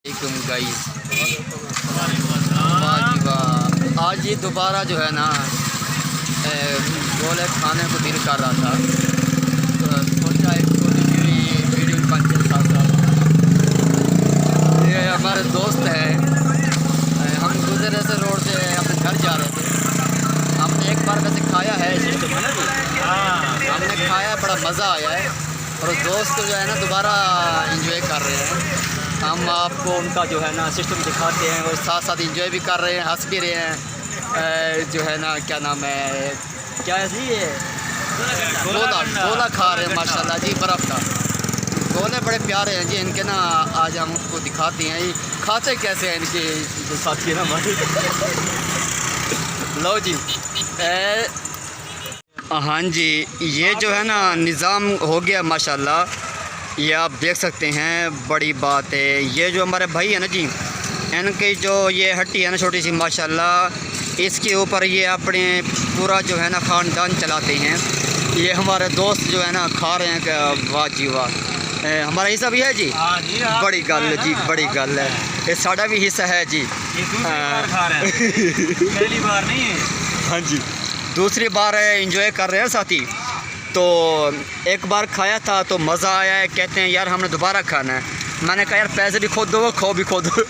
Guys आज ये दोबारा जो है ना गोले खाने को दिल कर रहा था, तो सोचा एक छोटी सी वीडियो बन के साथ ये हमारे दोस्त है। हम गुजरे से रोड से अपने घर जा रहे थे। हमने एक बार वैसे खाया है सिस्टम है ना जी, हमने खाया, बड़ा मज़ा आया है और दोस्त जो है ना दोबारा एंजॉय कर रहे हैं। हम आपको उनका जो है ना सिस्टम दिखाते हैं और साथ साथ एंजॉय भी कर रहे हैं, हंस भी रहे हैं। जो है ना क्या नाम है, क्या है जी, ये गोला खा रहे हैं माशाल्लाह जी, बर्फ़ का गोले बड़े प्यारे हैं जी इनके ना। आज हम उसको दिखाते हैं ये खाते कैसे हैं इनके जो साथी है ना हमारे। लो जी, हाँ जी, ये जो है ना निज़ाम हो गया माशाल्लाह, ये आप देख सकते हैं, बड़ी बात है। ये जो हमारे भाई है ना जी, इनकी जो ये हट्टी है ना छोटी सी माशाल्लाह, इसके ऊपर ये अपने पूरा जो है ना ख़ानदान चलाते हैं। ये हमारे दोस्त जो है ना खा रहे हैं, कि वाह जी वाह, हमारा हिस्सा भी है जी। बड़ी गल है जी, बड़ी गल है, ये साड़ा भी हिस्सा है जी। पहली बार नहीं है, हाँ जी, दूसरी बार एंजॉय कर रहे हैं साथी। तो एक बार खाया था तो मज़ा आया है, कहते हैं यार हमने दोबारा खाना है। मैंने कहा यार पैसे भी खुद दो, खो भी खुद दो।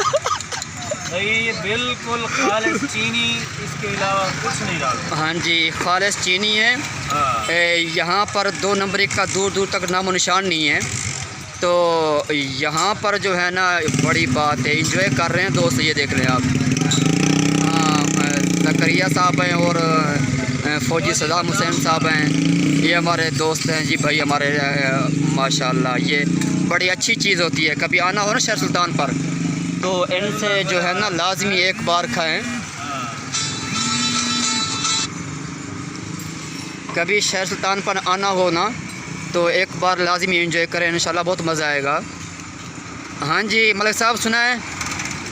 भाई ये बिल्कुल खालिस चीनी, इसके अलावा कुछ नहीं डालते। हाँ जी, खालिस चीनी है। यहाँ पर 2 नंबरी का दूर दूर तक नामो निशान नहीं है। तो यहाँ पर जो है ना बड़ी बात है, एंजॉय कर रहे हैं दोस्त, ये देख लें आप। हाँ, ज़करिया साहब हैं और फ़ौजी सदाम हुसैन साहब हैं, ये हमारे दोस्त हैं जी भाई हमारे। माशाल्लाह ये बड़ी अच्छी चीज़ होती है। कभी आना हो ना शहर सुल्तान पर तो इनसे जो है ना लाजमी एक बार खाएं। कभी शहर सुल्तान पर आना हो ना तो एक बार लाजमी एंजॉय करें, इंशाल्लाह बहुत मज़ा आएगा। हाँ जी मलिक साहब, सुना है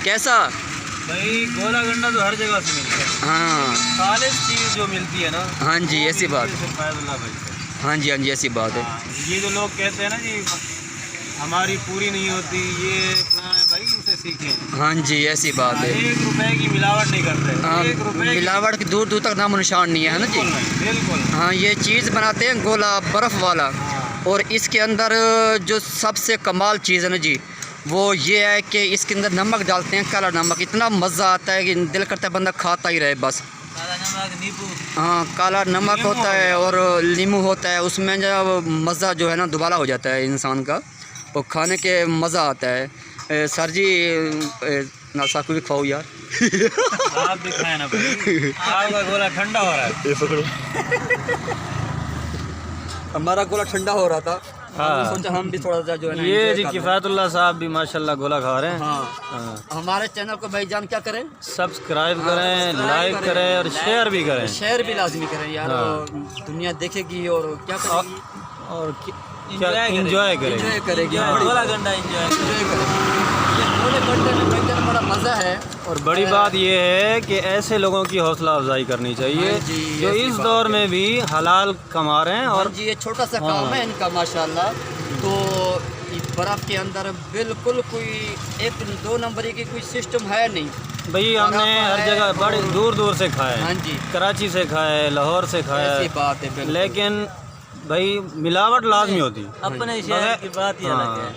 कैसा? भाई गोला गंडा तो हर जगह से मिलता है। हाँ, खालिस चीज़ जो मिलती है ना, हाँ जी ऐसी बात। भाई हाँ जी, हाँ जी ऐसी बात है। ये जो लोग कहते हैं ना जी हमारी पूरी नहीं होती, ये भाई इनसे सीखें। हाँ जी ऐसी बात है। 1 रुपए की मिलावट नहीं करते। हाँ, 1 रुपए मिलावट की दूर दूर तक नामो निशान नहीं है ना जी। बिल्कुल। हाँ, ये चीज़ बनाते हैं गोला बर्फ़ वाला, और इसके अंदर जो सबसे कमाल चीज़ है ना जी, वो ये है कि इसके अंदर नमक डालते हैं, काला नमक। इतना मज़ा आता है कि दिल करता है बंदा खाता ही रहे बस। काला नमक, नींबू। हाँ, काला नमक होता है और नींबू होता है, उसमें जो मज़ा जो है ना दुबाला हो जाता है इंसान का, और खाने के मज़ा आता है। सर जी नासा को भी खाओ यार। आप भी खाए ना भाई, आपका गोला ठंडा हो रहा है। ये पकड़ो। हमारा गोला ठंडा हो रहा था, हाँ। सोचा हम भी थोड़ा सा जो है ना ये जी enjoy कर लें। किफ़ायतुल्लाह साहब भी माशाल्लाह गोला खा रहे हैं। हाँ। हमारे चैनल को भाईजान क्या करें, सब्सक्राइब करें, लाइक करें और शेयर भी करें। शेयर भी लाजमी करें यार। दुनिया देखेगी और क्या करेगी, और क्या एंजॉय करें, एंजॉय करेगी। गोला गंडा एंजॉय करेगी। गोले गंडे में भाईजान बड़ा मज़ा है। और बड़ी बात ये है कि ऐसे लोगों की हौसला अफजाई करनी चाहिए जो इस दौर में भी हलाल कमा रहे हैं। और जी ये छोटा सा काम है इनका माशाल्लाह। तो बर्फ़ के अंदर बिल्कुल कोई 1-2 नंबरी की कोई सिस्टम है नहीं भाई, हमने हर जगह बड़े दूर दूर से खाए। हाँ जी, कराची से खाए, लाहौर से खाए, ऐसी बात है बिल्कुल। लेकिन भाई मिलावट लाजमी होती है अपने शहर की बात ही अलग है।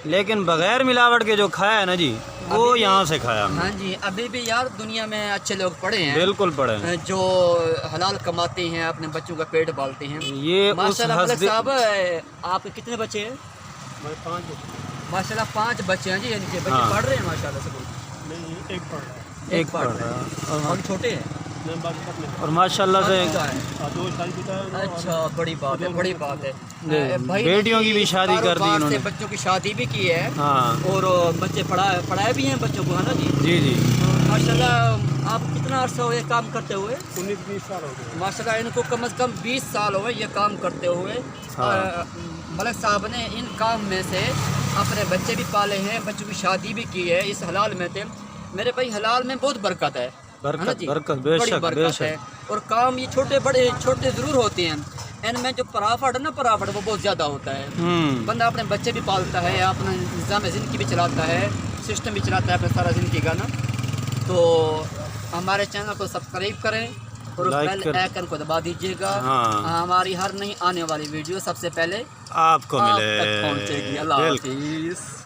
लेकिन बगैर मिलावट के जो खाया है ना जी, वो यहाँ से खाया हमने। हाँ जी, अभी भी यार दुनिया में अच्छे लोग पड़े हैं, बिल्कुल पड़े हैं, जो हलाल कमाते हैं, अपने बच्चों का पेट पालते हैं। ये उस माशाल्लाह मलिक हस्बे साहब, आपके कितने बच्चे हैं? 5 माशाल्लाह 5 बच्चे हैं जी। इनके बच्चे हाँ। पढ़ रहे हैं माशाल्लाह से? एक पढ़ रहा है, एक पढ़ रहा है और छोटे हैं। और माशाल्लाह से अच्छा, बड़ी बात है, बड़ी बात है। भाई बेटियों की भी शादी कर दी कारोबार से इन्होंने। बच्चों की शादी भी की है। हाँ और बच्चे पढ़ाए भी हैं बच्चों को, है ना जी। जी जी। माशाल्लाह आप कितना अर्सा हो ये काम करते हुए? 19-20 साल हो गए माशाल्लाह इनको कम से कम 20 साल हो गए ये काम करते हुए। हाँ। मलिक साहब ने इन काम में से अपने बच्चे भी पाले हैं, बच्चों की शादी भी की है इस हलाल में थे। मेरे भाई हलाल में बहुत बरकत है, बरकत जी? बरकत बड़ी बेशक बरकत बेशक। है। और काम ये छोटे ज़रूर होते हैं, इनमें जो प्रॉफिट है ना, प्रॉफिट वो बहुत ज़्यादा होता है। बंदा अपने बच्चे भी पालता है, अपना निज़ाम ज़िंदगी भी चलाता है, सिस्टम भी चलाता है अपना सारा ज़िंदगी का ना। तो हमारे चैनल को सब्सक्राइब करें और लाइक बेल आइकन को दबा दीजिएगा। हाँ। हमारी हर नई आने वाली वीडियो सबसे पहले आपको आप मिले। तक पहुँचेगी। अल्लाह बिल्कुल। हाफिज़।